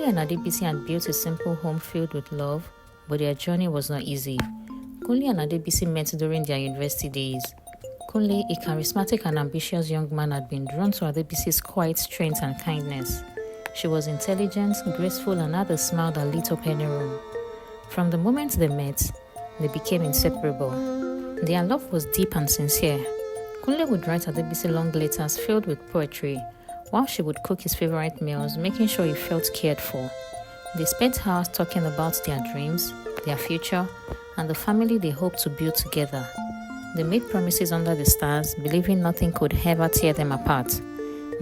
Kunle and Adebisi had built a simple home filled with love, but their journey was not easy. Kunle and Adebisi met during their university days. Kunle, a charismatic and ambitious young man, had been drawn to Adebisi's quiet strength and kindness. She was intelligent, graceful, and had a smile that lit up any room. From the moment they met, they became inseparable. Their love was deep and sincere. Kunle would write Adebisi long letters filled with poetry, while she would cook his favorite meals, making sure he felt cared for. They spent hours talking about their dreams, their future, and the family they hoped to build together. They made promises under the stars, believing nothing could ever tear them apart.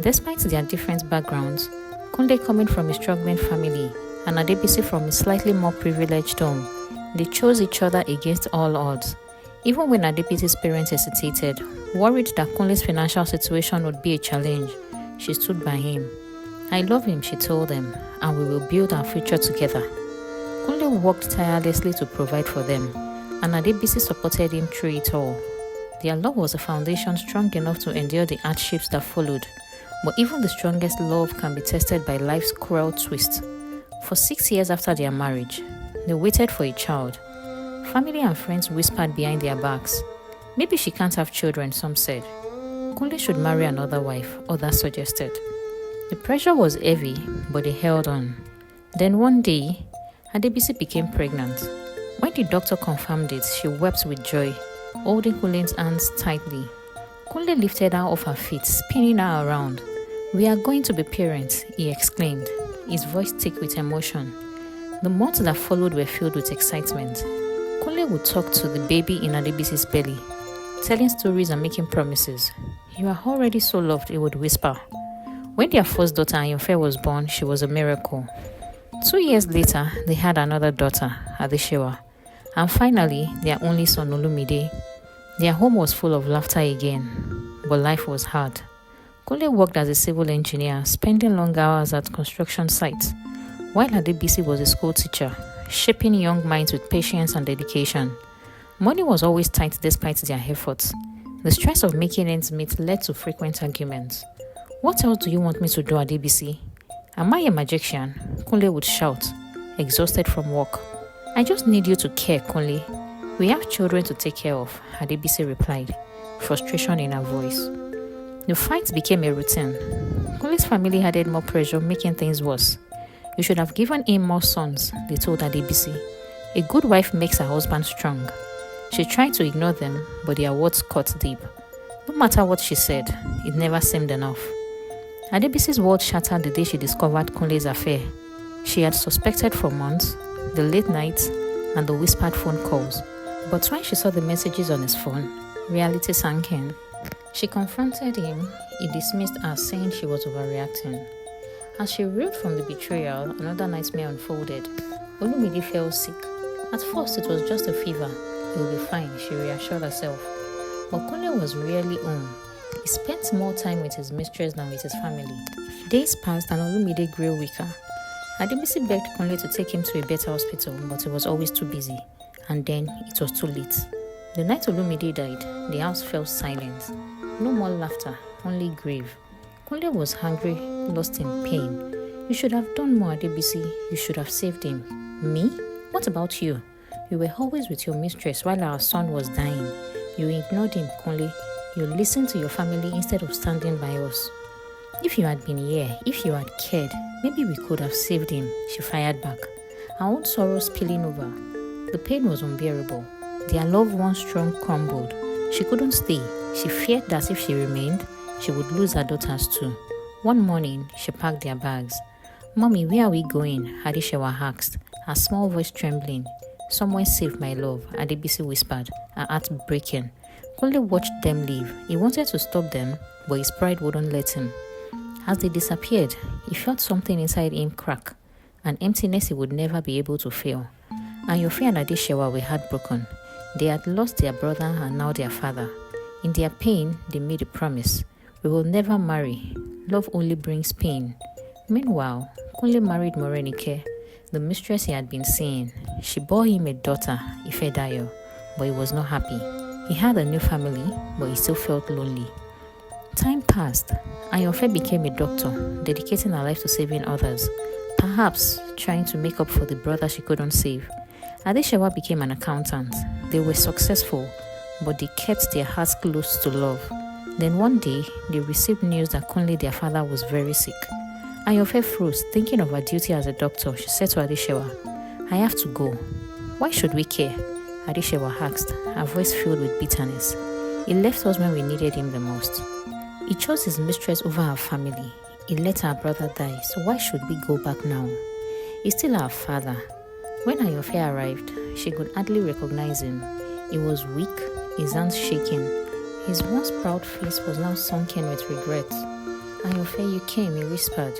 Despite their different backgrounds, Kunle coming from a struggling family and Adebisi from a slightly more privileged home, they chose each other against all odds. Even when Adebisi's parents hesitated, worried that Kunle's financial situation would be a challenge, she stood by him. "I love him," she told them, "and we will build our future together." Kunle worked tirelessly to provide for them, and Adebisi supported him through it all. Their love was a foundation strong enough to endure the hardships that followed. But even the strongest love can be tested by life's cruel twist. For 6 years after their marriage, they waited for a child. Family and friends whispered behind their backs. Maybe she can't have children, some said. Kunle should marry another wife, others suggested. The pressure was heavy, but they held on. Then one day, Adebisi became pregnant. When the doctor confirmed it, she wept with joy, holding Kunle's hands tightly. Kunle lifted her off her feet, spinning her around. "We are going to be parents," he exclaimed, his voice thick with emotion. The months that followed were filled with excitement. Kunle would talk to the baby in Adebisi's belly, telling stories and making promises. "You are already so loved," he would whisper. When their first daughter, Ayonfe, was born, she was a miracle. 2 years later, they had another daughter, Adeshewa, and finally, their only son, Olumide. Their home was full of laughter again, but life was hard. Kunle worked as a civil engineer, spending long hours at construction sites, while Adebisi was a school teacher, shaping young minds with patience and dedication. Money was always tight despite their efforts. The stress of making ends meet led to frequent arguments. "What else do you want me to do, Adebisi? Am I a magician?" Kunle would shout, exhausted from work. "I just need you to care, Kunle. We have children to take care of," Adebisi replied, frustration in her voice. The fight became a routine. Kunle's family added more pressure, making things worse. "You should have given him more sons," they told Adebisi. "A good wife makes her husband strong." She tried to ignore them, but their words cut deep. No matter what she said, it never seemed enough. Adebisi's world shattered the day she discovered Kunle's affair. She had suspected for months, the late nights, and the whispered phone calls. But when she saw the messages on his phone, reality sank in. She confronted him. He dismissed her, saying she was overreacting. As she reeled from the betrayal, another nightmare unfolded. Olumide fell sick. At first, it was just a fever. "He will be fine," she reassured herself. But Kunle was rarely home. He spent more time with his mistress than with his family. Days passed and Olumide grew weaker. Adebisi begged Kunle to take him to a better hospital, but he was always too busy. And then it was too late. The night Olumide died, the house fell silent. No more laughter, only grief. Kunle was hungry, lost in pain. "You should have done more, Adebisi. You should have saved him." "Me? What about you? You were always with your mistress while our son was dying. You ignored him, Kunle. You listened to your family instead of standing by us. If you had been here, if you had cared, maybe we could have saved him," she fired back, her own sorrow spilling over. The pain was unbearable. Their love once strong crumbled. She couldn't stay. She feared that if she remained, she would lose her daughters too. One morning, she packed their bags. "Mommy, where are we going?" Adeshewa asked, her small voice trembling. "Somewhere safe, my love," Adebisi whispered, her heart breaking. Kunle watched them leave. He wanted to stop them, but his pride wouldn't let him. As they disappeared, he felt something inside him crack, an emptiness he would never be able to fill. Ayonfe and Adeshewa were heartbroken. They had lost their brother and now their father. In their pain, they made a promise. "We will never marry. Love only brings pain." Meanwhile, Kunle married Morenike, the mistress he had been seeing. She bore him a daughter, Ifedayo, but he was not happy. He had a new family, but he still felt lonely. Time passed. Ayonfe became a doctor, dedicating her life to saving others. perhaps trying to make up for the brother she couldn't save. Adeshewa became an accountant. They were successful, but they kept their hearts close to love. Then one day, they received news that Kunle, their father, was very sick. Ayofe froze, thinking of her duty as a doctor. She said to Adeshewa, "I have to go." "Why should we care?" Adeshewa asked, her voice filled with bitterness. "He left us when we needed him the most. He chose his mistress over our family. He let our brother die, so why should we go back now? He's still our father." When Ayofe arrived, she could hardly recognize him. He was weak, his hands shaking. His once proud face was now sunken with regret. "Ayofe, you came," he whispered,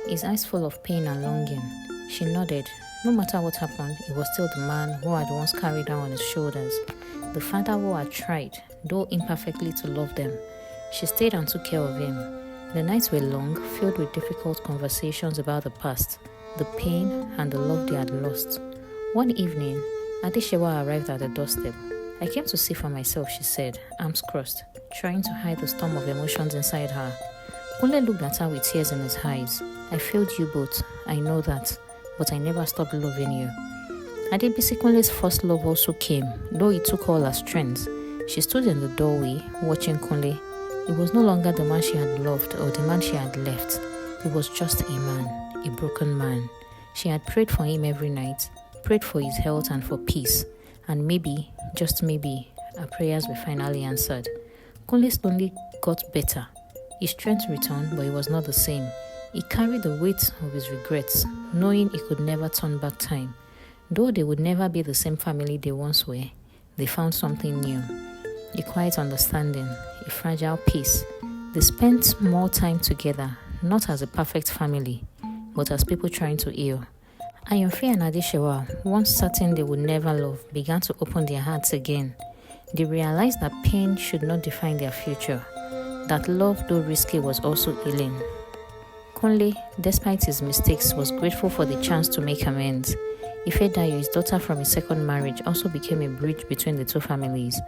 his eyes full of pain and longing. She nodded. No matter what happened, he was still the man who had once carried her on his shoulders, the father who had tried, though imperfectly, to love them. She stayed and took care of him. The nights were long, filled with difficult conversations about the past, the pain and the love they had lost. One evening, Adeshewa arrived at the doorstep. "I came to see for myself," she said, arms crossed, trying to hide the storm of emotions inside her. Kunle looked at her with tears in his eyes. "I failed you both, I know that, but I never stopped loving you." Adebisi, Kunle's first love, also came, though it took all her strength. She stood in the doorway, watching Kunle. He was no longer the man she had loved or the man she had left. He was just a man, a broken man. She had prayed for him every night, prayed for his health and for peace, and maybe, just maybe, her prayers were finally answered. Kunle slowly got better. His strength returned, but it was not the same. He carried the weight of his regrets, knowing he could never turn back time. Though they would never be the same family they once were, they found something new. A quiet understanding, a fragile peace. They spent more time together, not as a perfect family, but as people trying to heal. Ayofe and Adeshewa, once certain they would never love, began to open their hearts again. They realized that pain should not define their future, that love, though risky, was also healing. Kunle, despite his mistakes, was grateful for the chance to make amends. Ifedayo, his daughter from his second marriage, also became a bridge between the two families,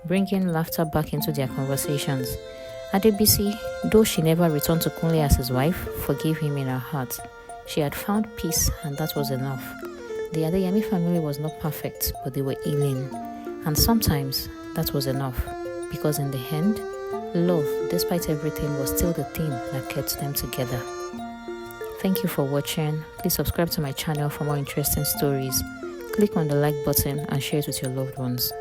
bringing laughter back into their conversations. Adebisi, though she never returned to Kunle as his wife, forgave him in her heart. She had found peace, and that was enough. The Adeyemi family was not perfect, but they were healing. And sometimes that was enough, because in the end, love, despite everything, was still the thing that kept them together. Thank you for watching. Please subscribe to my channel for more interesting stories. Click on the like button and share it with your loved ones.